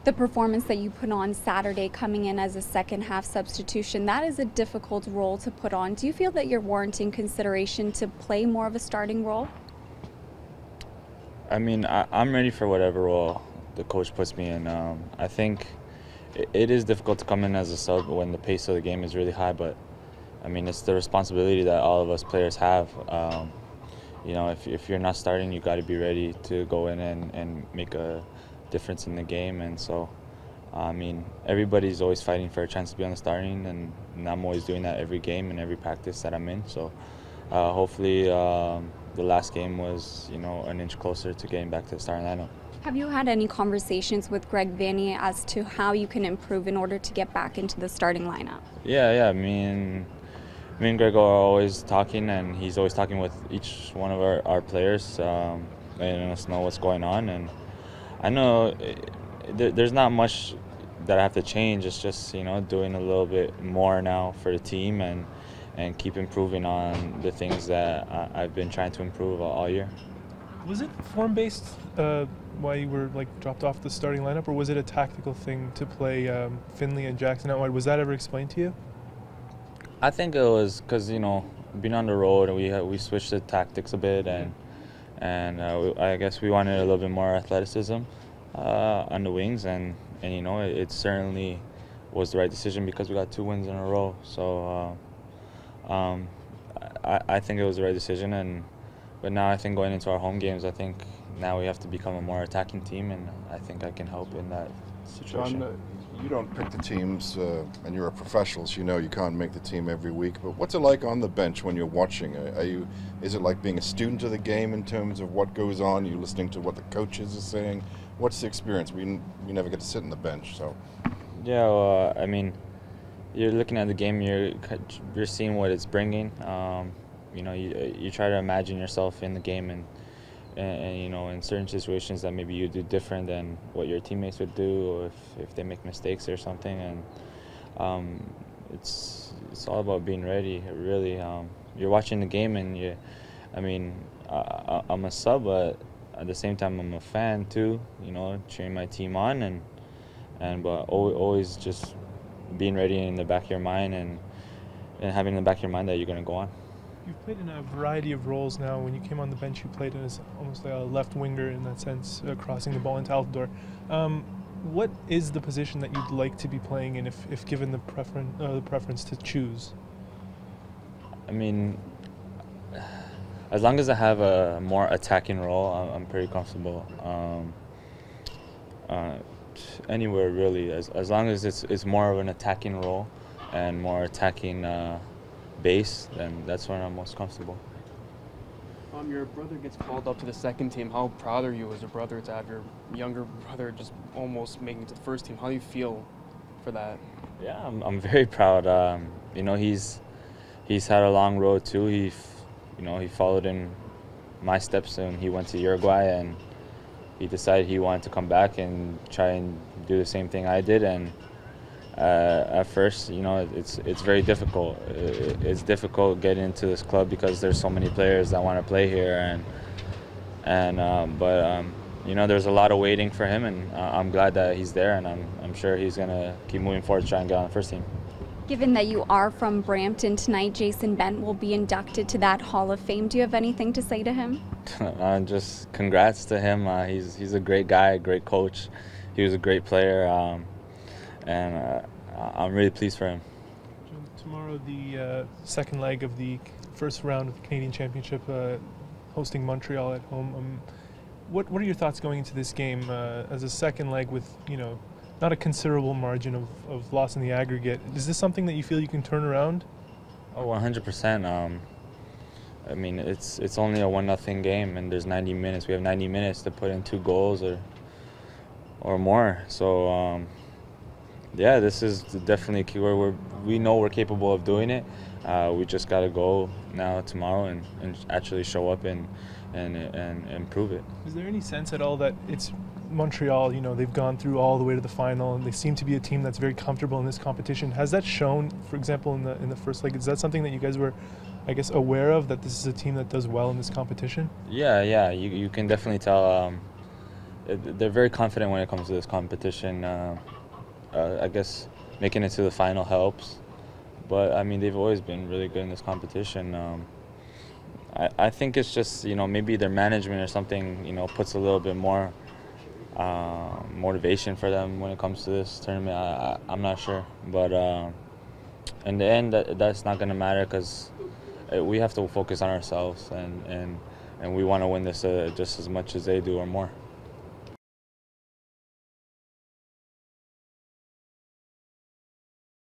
the performance that you put on Saturday, coming in as a second half substitution, that is a difficult role to put on. Do you feel that you're warranting consideration to play more of a starting role? I mean, I'm ready for whatever role the coach puts me in. I think it is difficult to come in as a sub when the pace of the game is really high, but I mean, it's the responsibility that all of us players have. You know, if you're not starting, you got to be ready to go in and make a difference in the game. And so, I mean, everybody's always fighting for a chance to be on the starting, and I'm always doing that every game and every practice that I'm in. So, hopefully, the last game was, you know, an inch closer to getting back to the starting lineup. Have you had any conversations with Greg Vanney as to how you can improve in order to get back into the starting lineup? Yeah. Me and Greg are always talking, and he's always talking with each one of our players, letting us know what's going on. And I know there's not much that I have to change. It's just, you know, doing a little bit more now for the team and keep improving on the things that I've been trying to improve all year. Was it form-based why you were dropped off the starting lineup, or was it a tactical thing to play Finley and Jackson out wide? Was that ever explained to you? I think it was because, you know, being on the road, we switched the tactics a bit, and I guess we wanted a little bit more athleticism on the wings, and you know, it certainly was the right decision because we got 2 wins in a row. So I think it was the right decision, but now I think going into our home games, I think now we have to become a more attacking team, and I think I can help in that situation. John, you don't pick the teams, and you're a professional, so you know you can't make the team every week. But what's it like on the bench when you're watching? Is it like being a student of the game in terms of what goes on? Are you listening to what the coaches are saying? What's the experience? We never get to sit on the bench, so. Yeah, well, I mean, you're looking at the game. You're seeing what it's bringing. You know, you try to imagine yourself in the game, and you know, in certain situations that maybe you do different than what your teammates would do, or if they make mistakes or something. And it's all about being ready, really. You're watching the game, and I'm a sub, but at the same time I'm a fan too, you know, cheering my team on, but always just being ready in the back of your mind, and having in the back of your mind that you're going to go on. You've played in a variety of roles now. When you came on the bench, you played as almost like a left winger in that sense, crossing the ball into Altidore. What is the position that you'd like to be playing in if given the preference to choose? I mean, as long as I have a more attacking role, I'm pretty comfortable. Anywhere really, as long as it's more of an attacking role and more attacking base, then that's when I'm most comfortable. Your brother gets called up to the second team. How proud are you as a brother to have your younger brother just almost making it to the first team? How do you feel for that? Yeah, I'm very proud. You know, he's had a long road too. He followed in my steps, and he went to Uruguay, and he decided he wanted to come back and try and do the same thing I did. And at first, you know, it's very difficult. It's difficult getting into this club because there's so many players that want to play here, but you know, there's a lot of waiting for him, and I'm glad that he's there, and I'm sure he's gonna keep moving forward to try and get on the first team. Given that you are from Brampton tonight, Jason Bent will be inducted to that Hall of Fame. Do you have anything to say to him? Just congrats to him. He's a great guy, a great coach. He was a great player, and I'm really pleased for him. Tomorrow, the second leg of the first round of the Canadian Championship, hosting Montreal at home. What are your thoughts going into this game as a second leg with, you know, not a considerable margin of loss in the aggregate? Is this something that you feel you can turn around? Oh, 100%. I mean, it's only a 1-0 game, and there's 90 minutes. We have 90 minutes to put in 2 goals or more. So, yeah, this is definitely a key where we know we're capable of doing it. We just got to go now tomorrow and actually show up and improve it. Is there any sense at all that it's Montreal, you know, they've gone through all the way to the final, and they seem to be a team that's very comfortable in this competition? Has that shown, for example, in the first leg? Is that something that you guys were, I guess, aware of, that this is a team that does well in this competition? Yeah, you can definitely tell. they're very confident when it comes to this competition. I guess making it to the final helps, but I mean they've always been really good in this competition. I think it's just maybe their management or something puts a little bit more motivation for them when it comes to this tournament. I'm not sure, but in the end that's not going to matter because we have to focus on ourselves and we want to win this just as much as they do or more.